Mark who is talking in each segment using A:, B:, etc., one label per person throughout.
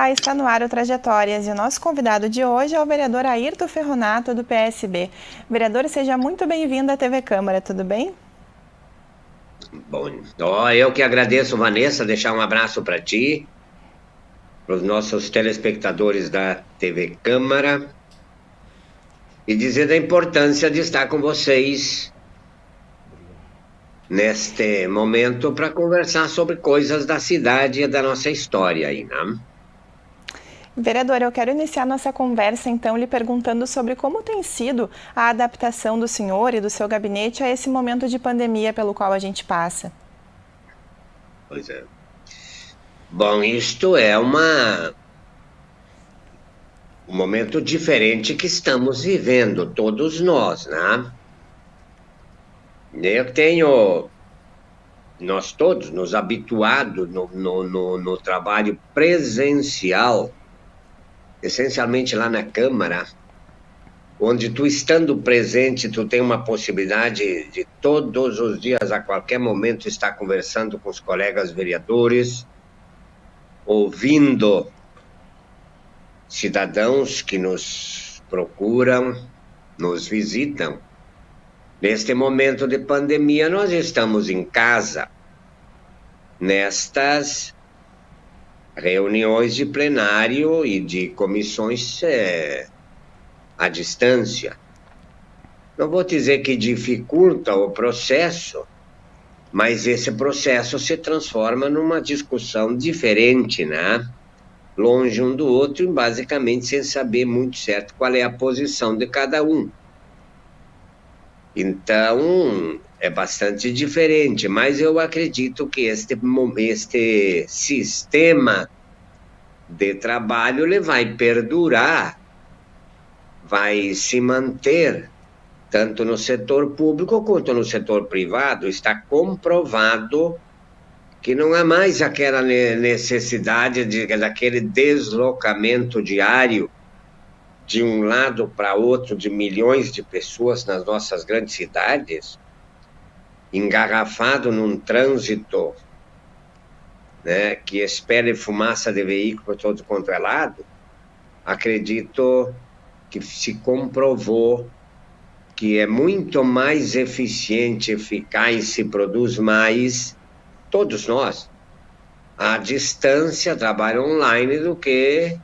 A: Olá, está no ar o Trajetórias e o nosso convidado de hoje é o vereador Airto Ferronato, do PSB. Vereador, seja muito bem-vindo à TV Câmara, tudo bem?
B: Bom, eu que agradeço, Vanessa, deixar um abraço para ti, para os nossos telespectadores da TV Câmara e dizer da importância de estar com vocês neste momento para conversar sobre coisas da cidade e da nossa história aí, né?
A: Vereador, eu quero iniciar nossa conversa então lhe perguntando sobre como tem sido a adaptação do senhor e do seu gabinete a esse momento de pandemia pelo qual a gente passa.
B: Pois é. Bom, isto é um momento diferente que estamos vivendo, todos nós, né? Nós todos nos habituados no trabalho presencial, essencialmente lá na Câmara, onde tu estando presente, tu tem uma possibilidade de todos os dias, a qualquer momento, estar conversando com os colegas vereadores, ouvindo cidadãos que nos procuram, nos visitam. Neste momento de pandemia, nós estamos em casa, nestas reuniões de plenário e de comissões à distância. Não vou dizer que dificulta o processo, mas esse processo se transforma numa discussão diferente, né? Longe um do outro, basicamente sem saber muito certo qual é a posição de cada um. Então, é bastante diferente, mas eu acredito que este sistema de trabalho ele vai perdurar, vai se manter, tanto no setor público quanto no setor privado. Está comprovado que não há mais aquela necessidade daquele deslocamento diário de um lado para outro de milhões de pessoas nas nossas grandes cidades, engarrafado num trânsito, né, que espere fumaça de veículo por todo quanto é lado. Acredito que se comprovou que é muito mais eficiente, eficaz, se produz mais, todos nós, à distância, trabalho online, do que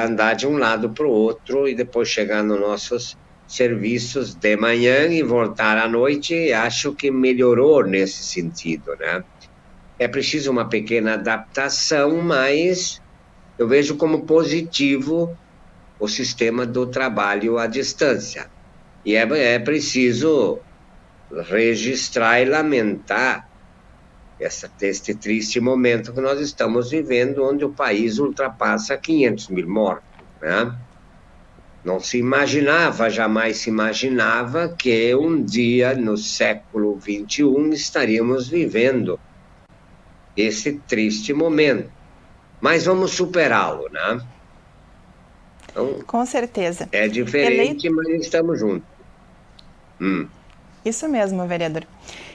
B: andar de um lado para o outro e depois chegar nos nossos serviços de manhã e voltar à noite. Acho que melhorou nesse sentido, né? É preciso uma pequena adaptação, mas eu vejo como positivo o sistema do trabalho à distância. E é preciso registrar e lamentar este triste momento que nós estamos vivendo, onde o país ultrapassa 500 mil mortos, né? Não se imaginava, jamais se imaginava que um dia, no século XXI, estaríamos vivendo esse triste momento. Mas vamos superá-lo, né? Então,
A: Com certeza.
B: é
A: Eleito...
B: diferente, mas estamos juntos.
A: Isso mesmo, vereador.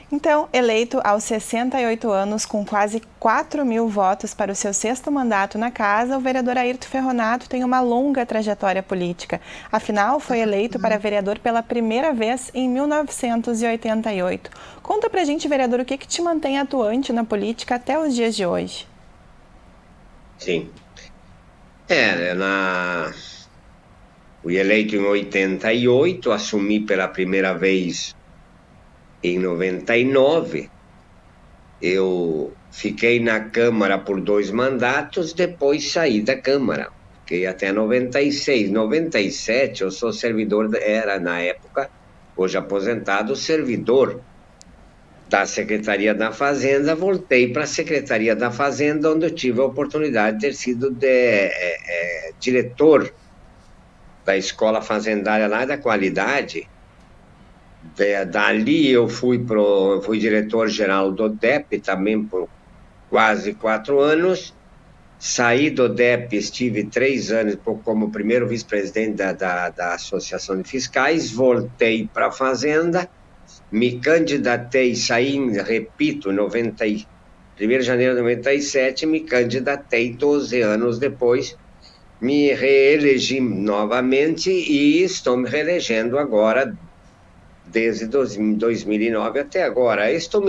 A: Então, eleito aos 68 anos, com quase 4.000 votos para o seu sexto mandato na casa, o vereador Airto Ferronato tem uma longa trajetória política. Afinal, foi eleito para vereador pela primeira vez em 1988. Conta pra gente, vereador, o que te mantém atuante na política até os dias de hoje?
B: Sim. Fui eleito em 88, assumi pela primeira vez em 99. Eu fiquei na Câmara por 2 mandatos, depois saí da Câmara. Fiquei até 96. 97, eu sou servidor, era na época, hoje aposentado, servidor da Secretaria da Fazenda. Voltei para a Secretaria da Fazenda, onde eu tive a oportunidade de ter sido diretor da Escola Fazendária lá da Qualidade. Dali eu fui diretor-geral do DEP também por quase 4 anos. Saí do DEP, estive 3 anos como primeiro vice-presidente da Associação de Fiscais. Voltei para a Fazenda, me candidatei, saí, repito, em 1º de janeiro de 97, me candidatei 12 anos depois, me reelegi novamente e estou me reelegendo agora, desde 2009 até agora. Isto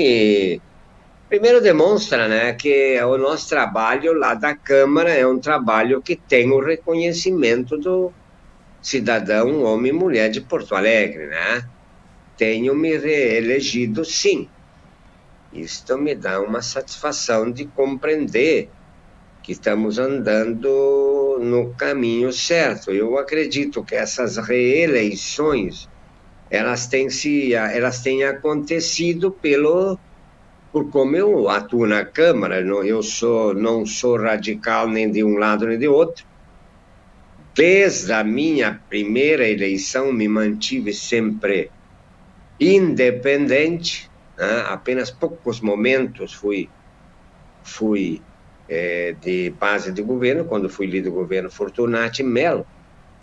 B: primeiro demonstra, né, que o nosso trabalho lá da Câmara é um trabalho que tem o reconhecimento do cidadão, homem e mulher de Porto Alegre, né? Tenho me reelegido, sim. Isto me dá uma satisfação de compreender que estamos andando no caminho certo. Eu acredito que essas reeleições elas têm acontecido por como eu atuo na Câmara. Eu não sou radical nem de um lado nem de outro. Desde a minha primeira eleição me mantive sempre independente, né? Apenas poucos momentos fui de base de governo, quando fui líder do governo Fortunati Melo.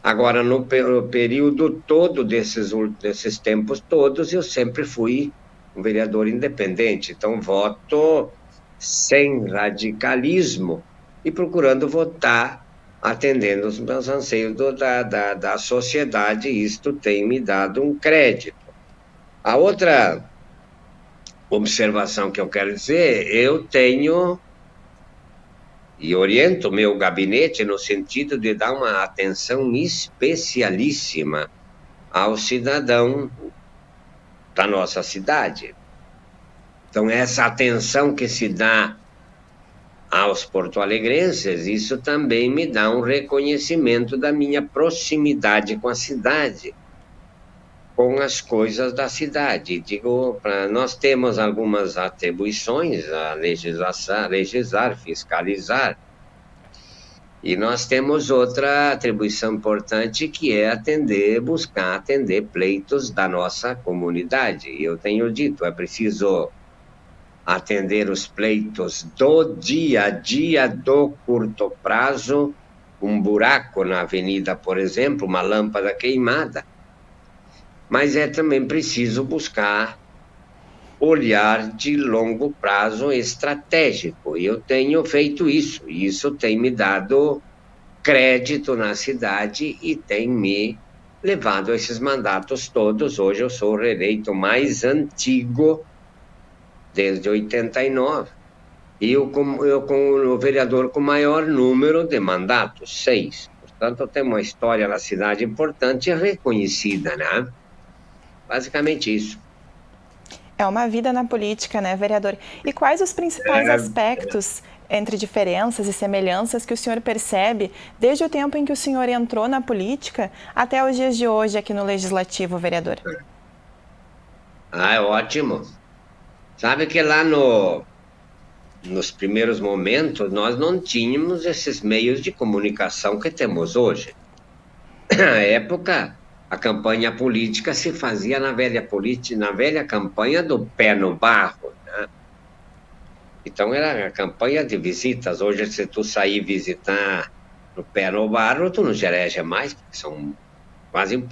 B: Agora, no período todo desses tempos todos, eu sempre fui um vereador independente. Então, voto sem radicalismo e procurando votar atendendo os meus anseios da sociedade. Isto tem me dado um crédito. A outra observação que eu quero dizer, eu tenho e oriento meu gabinete no sentido de dar uma atenção especialíssima ao cidadão da nossa cidade. Então, essa atenção que se dá aos porto-alegrenses, isso também me dá um reconhecimento da minha proximidade com a cidade, com as coisas da cidade. Digo, nós temos algumas atribuições a legislar, fiscalizar, e nós temos outra atribuição importante que é buscar atender pleitos da nossa comunidade. E eu tenho dito, é preciso atender os pleitos do dia a dia, do curto prazo, um buraco na avenida, por exemplo, uma lâmpada queimada. Mas é também preciso buscar olhar de longo prazo estratégico. E eu tenho feito isso. E isso tem me dado crédito na cidade e tem me levado a esses mandatos todos. Hoje eu sou o reeleito mais antigo desde 89. E eu com o vereador com maior número de mandatos, 6. Portanto, eu tenho uma história na cidade importante e reconhecida, né? Basicamente isso.
A: É uma vida na política, né, vereador? E quais os principais aspectos entre diferenças e semelhanças que o senhor percebe desde o tempo em que o senhor entrou na política até os dias de hoje aqui no Legislativo, vereador?
B: É ótimo. Sabe que lá nos primeiros momentos nós não tínhamos esses meios de comunicação que temos hoje. Na época, a campanha política se fazia na velha campanha do pé no barro, né? Então era a campanha de visitas. Hoje, se tu sair visitar no pé no barro, tu não te elege mais, porque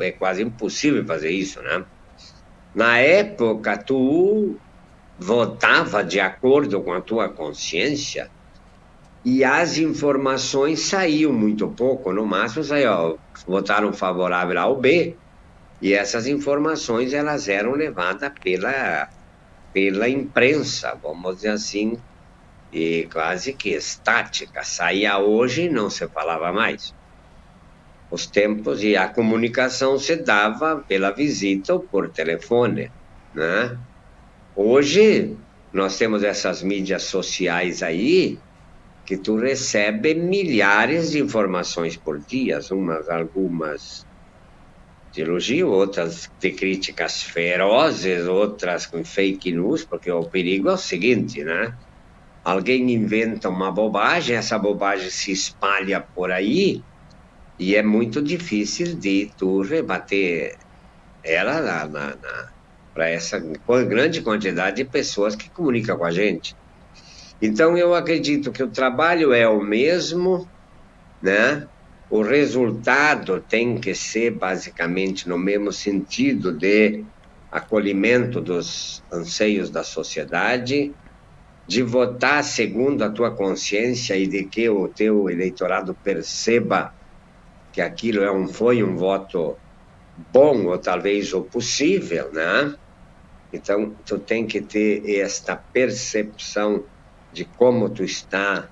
B: é quase impossível fazer isso, né? Na época, tu votava de acordo com a tua consciência e as informações saíam muito pouco, no máximo votaram favorável ao B, e essas informações elas eram levadas pela imprensa, vamos dizer assim, e quase que estática. Saía hoje e não se falava mais. Os tempos e a comunicação se dava pela visita ou por telefone, né? Hoje, nós temos essas mídias sociais aí, que tu recebe milhares de informações por dia, algumas de elogio, outras de críticas ferozes, outras com fake news, porque o perigo é o seguinte, né? Alguém inventa uma bobagem, essa bobagem se espalha por aí, e é muito difícil de tu rebater ela para essa grande quantidade de pessoas que comunicam com a gente. Então, eu acredito que o trabalho é o mesmo, né? O resultado tem que ser basicamente no mesmo sentido de acolhimento dos anseios da sociedade, de votar segundo a tua consciência e de que o teu eleitorado perceba que aquilo foi um voto bom ou talvez o possível, né? Então, tu tem que ter esta percepção de como tu está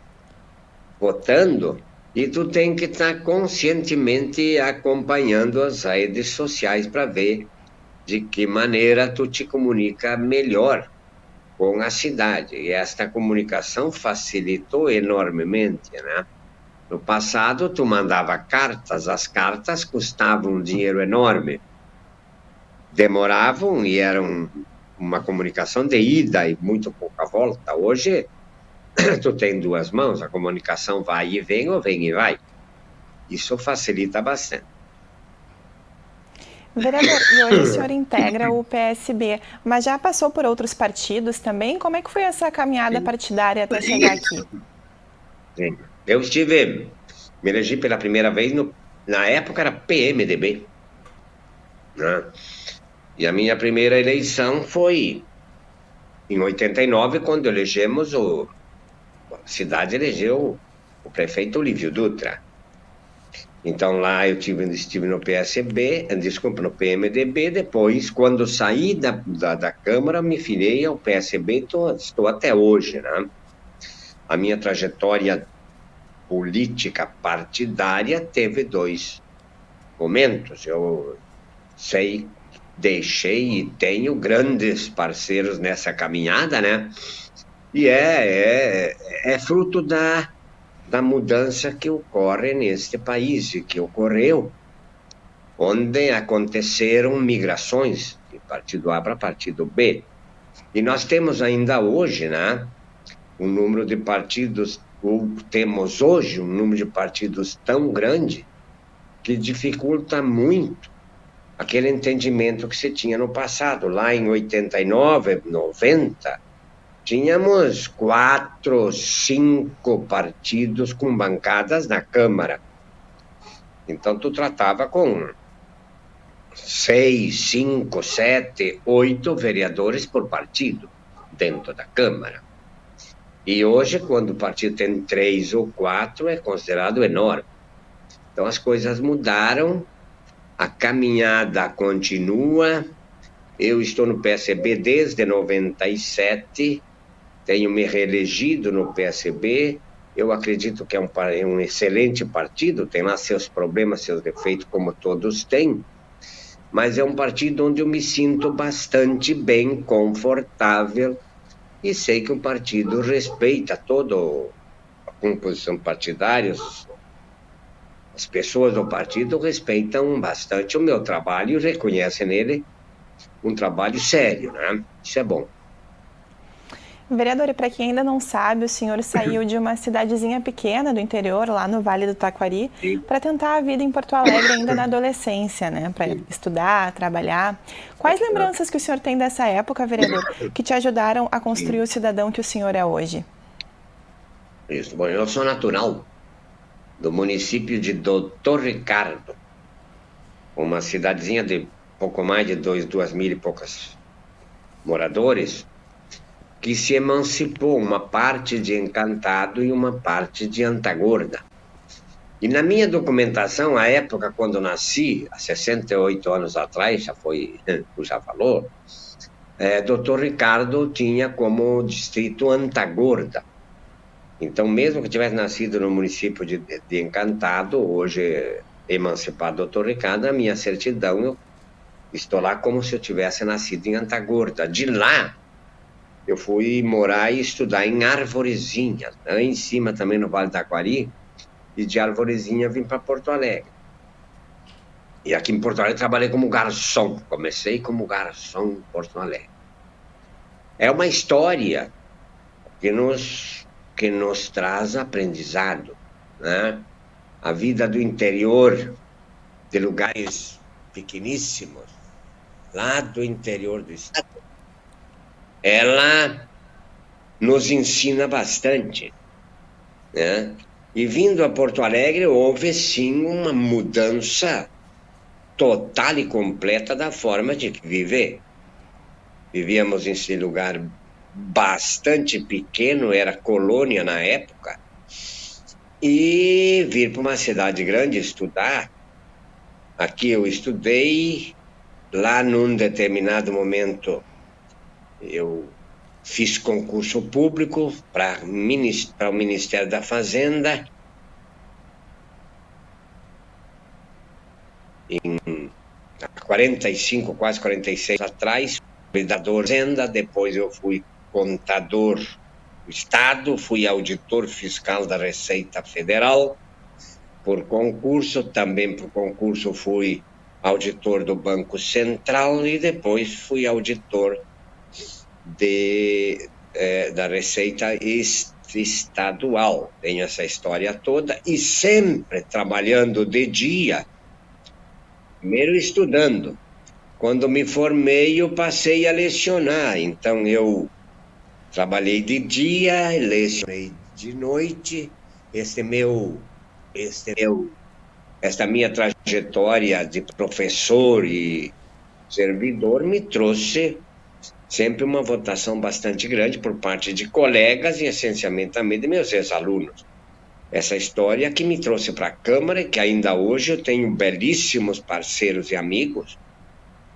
B: votando e tu tem que estar conscientemente acompanhando as redes sociais para ver de que maneira tu te comunica melhor com a cidade. E esta comunicação facilitou enormemente, né? No passado, tu mandava cartas, as cartas custavam um dinheiro enorme, demoravam e eram uma comunicação de ida e muito pouca volta. Hoje, tu tem duas mãos, a comunicação vai e vem ou vem e vai. Isso facilita bastante.
A: Vereador, e hoje o senhor integra o PSB, mas já passou por outros partidos também? Como é que foi essa caminhada partidária até chegar aqui?
B: Sim. Eu me elegi pela primeira vez, na época era PMDB, né? E a minha primeira eleição foi em 89, quando elegemos a cidade elegeu o prefeito Olívio Dutra. Então lá eu estive no PSB, desculpa, no PMDB, depois, quando saí da Câmara, me filiei ao PSB, estou até hoje, né? A minha trajetória política partidária teve dois momentos. Eu deixei e tenho grandes parceiros nessa caminhada, né? E é fruto da mudança que ocorre neste país e que ocorreu, onde aconteceram migrações de partido A para partido B. E nós temos ainda hoje, né, um número de partidos, ou temos hoje um número de partidos tão grande que dificulta muito aquele entendimento que se tinha no passado. Lá em 89, 90, tínhamos 4, 5 partidos com bancadas na Câmara. Então, tu tratava com 6, 5, 7, 8 vereadores por partido dentro da Câmara. E hoje, quando o partido tem 3 ou 4, é considerado enorme. Então, as coisas mudaram, a caminhada continua. Eu estou no PSB desde 97, tenho me reelegido no PSB. Eu acredito que é um excelente partido, tem lá seus problemas, seus defeitos, como todos têm, mas é um partido onde eu me sinto bastante bem, confortável, e sei que o partido respeita toda a composição partidária, as pessoas do partido respeitam bastante o meu trabalho e reconhecem nele um trabalho sério, né? Isso é bom.
A: Vereador, e para quem ainda não sabe, o senhor saiu de uma cidadezinha pequena do interior, lá no Vale do Taquari, para tentar a vida em Porto Alegre ainda na adolescência, né? Para estudar, trabalhar. Quais lembranças que o senhor tem dessa época, vereador, que te ajudaram a construir o cidadão que o senhor é hoje?
B: Isso. Bom, eu sou natural do município de Doutor Ricardo, uma cidadezinha de pouco mais de 2 mil e poucos moradores, que se emancipou, uma parte de Encantado e uma parte de Antagorda. E na minha documentação, à época, quando eu nasci, há 68 anos atrás, tu já falou, Doutor Ricardo tinha como distrito Antagorda. Então, mesmo que tivesse nascido no município de Encantado, hoje emancipado Doutor Ricardo, a minha certidão, eu estou lá como se eu tivesse nascido em Antagorda. De lá, eu fui morar e estudar em Arvorezinha, lá em cima também no Vale do Taquari, e de Arvorezinha vim para Porto Alegre. E aqui em Porto Alegre trabalhei como garçom, comecei como garçom em Porto Alegre. É uma história que nos traz aprendizado, né? A vida do interior, de lugares pequeníssimos, lá do interior do estado, ela nos ensina bastante, né? E vindo a Porto Alegre, houve sim uma mudança total e completa da forma de viver. Vivíamos nesse lugar bastante pequeno, era colônia na época, e vir para uma cidade grande estudar. Aqui eu estudei, lá num determinado momento eu fiz concurso público para o Ministério da Fazenda, há 45, quase 46 atrás, cuidador da Fazenda, depois eu fui contador do Estado, fui auditor fiscal da Receita Federal, por concurso, também por concurso fui auditor do Banco Central e depois fui auditor da Receita Estadual. Tenho essa história toda e sempre trabalhando de dia, primeiro estudando. Quando me formei, eu passei a lecionar, então eu trabalhei de dia, lecionei de noite. Esta minha trajetória de professor e servidor me trouxe sempre uma votação bastante grande por parte de colegas e essencialmente também de meus ex-alunos. Essa história que me trouxe para a Câmara e que ainda hoje eu tenho belíssimos parceiros e amigos,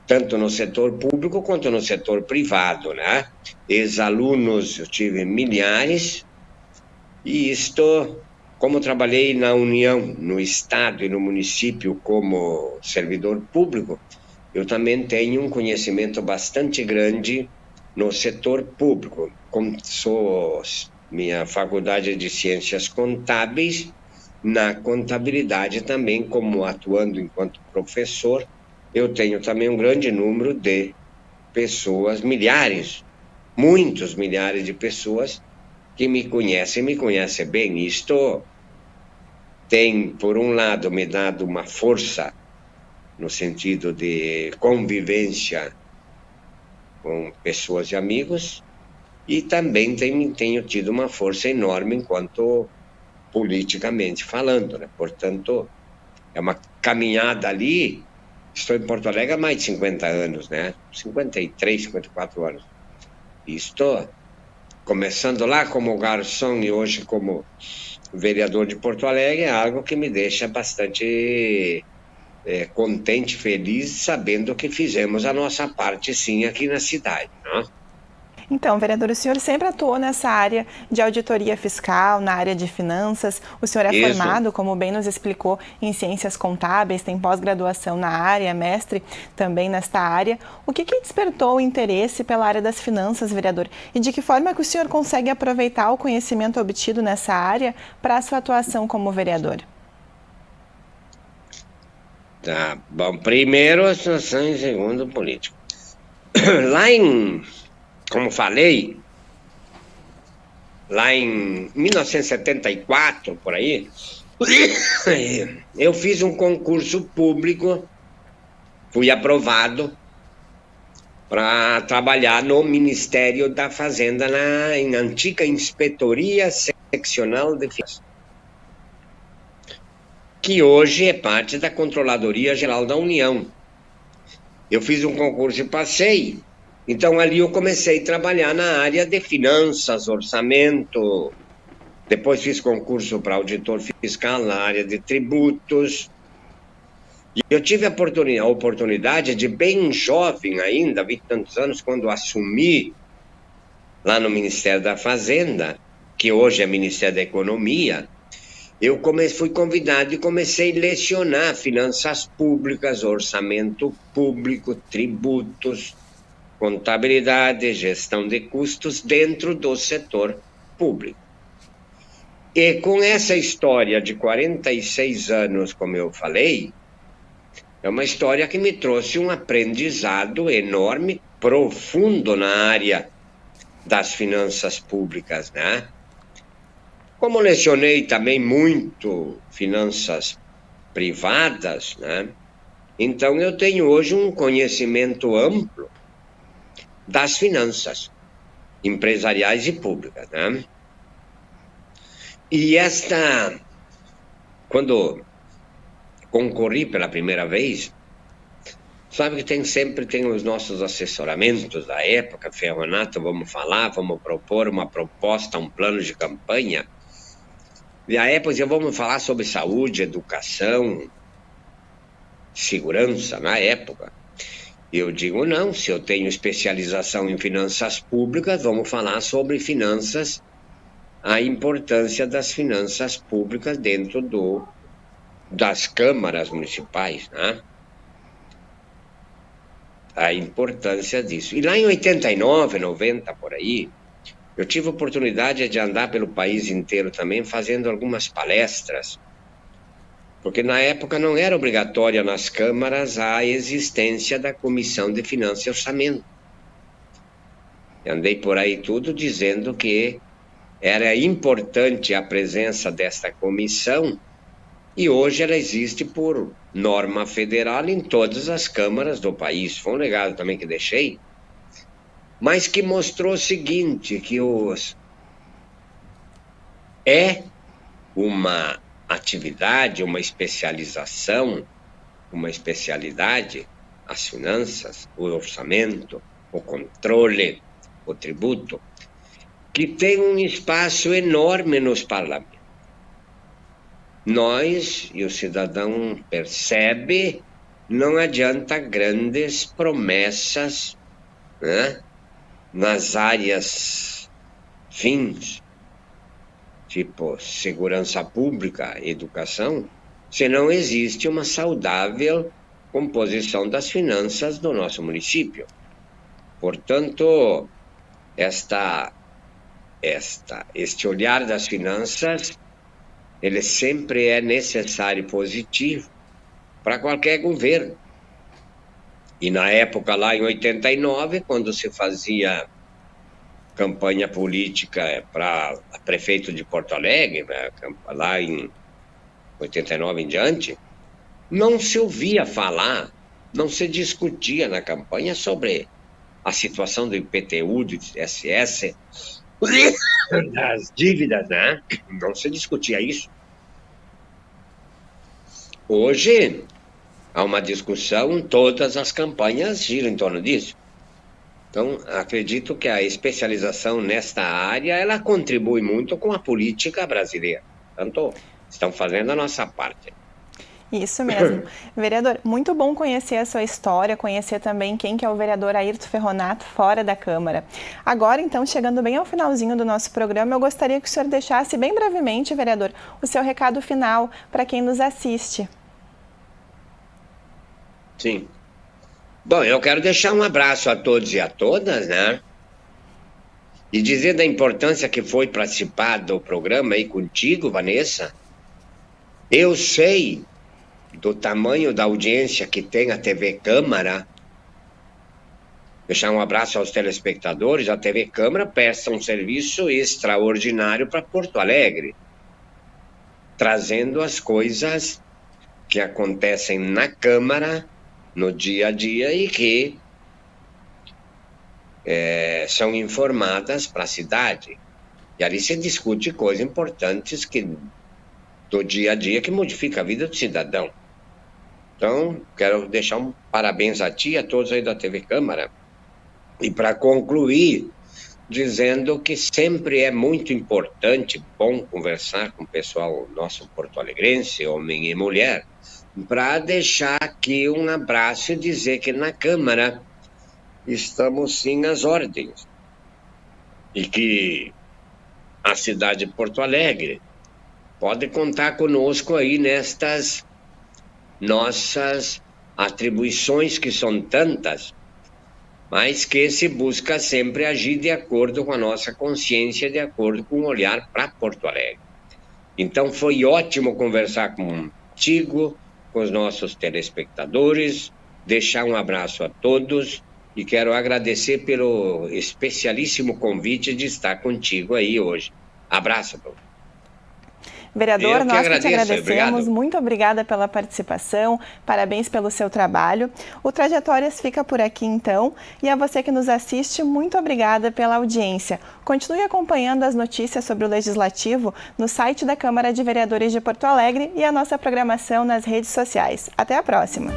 B: tanto no setor público quanto no setor privado, né? Ex-alunos eu tive milhares e isto, como trabalhei na União, no Estado e no município como servidor público, eu também tenho um conhecimento bastante grande no setor público. Como sou minha faculdade de Ciências Contábeis, na contabilidade também, como atuando enquanto professor, eu tenho também um grande número de pessoas, milhares, muitos milhares de pessoas que me conhecem bem. Isto tem, por um lado, me dado uma força no sentido de convivência com pessoas e amigos, e também tenho tido uma força enorme enquanto politicamente falando, né? Portanto, é uma caminhada ali. Estou em Porto Alegre há mais de 50 anos, né? 53, 54 anos. Estou começando lá como garçom e hoje como vereador de Porto Alegre, é algo que me deixa bastante contente, feliz, sabendo que fizemos a nossa parte, sim, aqui na cidade, né?
A: Então, vereador, o senhor sempre atuou nessa área de auditoria fiscal, na área de finanças. O senhor é formado, como bem nos explicou, em ciências contábeis, tem pós-graduação na área, mestre também nesta área. O que despertou o interesse pela área das finanças, vereador? E de que forma que o senhor consegue aproveitar o conhecimento obtido nessa área para a sua atuação como vereador?
B: Tá bom. Primeiro, a situação e segundo, político. Como falei, lá em 1974, por aí, eu fiz um concurso público, fui aprovado para trabalhar no Ministério da Fazenda, em antiga Inspetoria Seccional de Finanças, que hoje é parte da Controladoria Geral da União. Eu fiz um concurso e passei. Então, ali eu comecei a trabalhar na área de finanças, orçamento. Depois fiz concurso para auditor fiscal na área de tributos. E eu tive a oportunidade de, bem jovem ainda, 20 e tantos anos, quando assumi lá no Ministério da Fazenda, que hoje é Ministério da Economia, eu fui convidado e comecei a lecionar finanças públicas, orçamento público, tributos, contabilidade, gestão de custos dentro do setor público. E com essa história de 46 anos, como eu falei, é uma história que me trouxe um aprendizado enorme, profundo na área das finanças públicas, né? Como lecionei também muito finanças privadas, né? Então eu tenho hoje um conhecimento amplo das finanças empresariais e públicas, né? E quando concorri pela primeira vez, Sabe que sempre tem os nossos assessoramentos da época, Ferronato, vamos falar, vamos propor uma proposta, um plano de campanha. E a época vamos falar sobre saúde, educação, segurança na época. Eu digo não, se eu tenho especialização em finanças públicas, vamos falar sobre finanças, a importância das finanças públicas dentro das câmaras municipais, né? A importância disso. E lá em 89, 90, por aí, eu tive a oportunidade de andar pelo país inteiro também fazendo algumas palestras, porque na época não era obrigatória nas câmaras a existência da Comissão de Finanças e Orçamento. Eu andei por aí tudo dizendo que era importante a presença desta comissão, e hoje ela existe por norma federal em todas as câmaras do país. Foi um legado também que deixei, mas que mostrou o seguinte, que é uma atividade, uma especialização, uma especialidade, as finanças, o orçamento, o controle, o tributo, que tem um espaço enorme nos parlamentos. Nós, e o cidadão percebe, não adianta grandes promessas, né, nas áreas fins, tipo segurança pública, educação, se não existe uma saudável composição das finanças do nosso município. Portanto, este olhar das finanças, ele sempre é necessário e positivo para qualquer governo. E na época, lá em 89, quando se fazia campanha política para prefeito de Porto Alegre, né, lá em 89 em diante, não se ouvia falar, não se discutia na campanha sobre a situação do IPTU, do ISS, das dívidas, né? Não se discutia isso. Hoje, há uma discussão, todas as campanhas giram em torno disso. Então, acredito que a especialização nesta área, ela contribui muito com a política brasileira. Portanto, estamos fazendo a nossa parte.
A: Isso mesmo. Vereador, muito bom conhecer a sua história, conhecer também quem que é o vereador Airton Ferronato fora da Câmara. Agora, então, chegando bem ao finalzinho do nosso programa, eu gostaria que o senhor deixasse bem brevemente, vereador, o seu recado final para quem nos assiste.
B: Sim. Bom, eu quero deixar um abraço a todos e a todas, né? E dizer da importância que foi participar do programa aí contigo, Vanessa. Eu sei do tamanho da audiência que tem a TV Câmara. Deixar um abraço aos telespectadores. A TV Câmara presta um serviço extraordinário para Porto Alegre, trazendo as coisas que acontecem na Câmara, no dia a dia, e que são informadas para a cidade. E ali se discute coisas importantes do dia a dia que modifica a vida do cidadão. Então, quero deixar um parabéns a ti e a todos aí da TV Câmara. E para concluir, dizendo que sempre é muito importante, bom conversar com o pessoal nosso porto-alegrense, homem e mulher, para deixar aqui um abraço e dizer que na Câmara estamos sim às ordens. E que a cidade de Porto Alegre pode contar conosco aí nestas nossas atribuições, que são tantas, mas que se busca sempre agir de acordo com a nossa consciência, de acordo com o olhar para Porto Alegre. Então foi ótimo conversar contigo, com os nossos telespectadores, deixar um abraço a todos e quero agradecer pelo especialíssimo convite de estar contigo aí hoje. Abraço, Bruno.
A: Vereador, nós que te agradecemos.
B: Obrigado.
A: Muito obrigada pela participação, parabéns pelo seu trabalho. O Trajetórias fica por aqui então, e a você que nos assiste, muito obrigada pela audiência. Continue acompanhando as notícias sobre o Legislativo no site da Câmara de Vereadores de Porto Alegre e a nossa programação nas redes sociais. Até a próxima!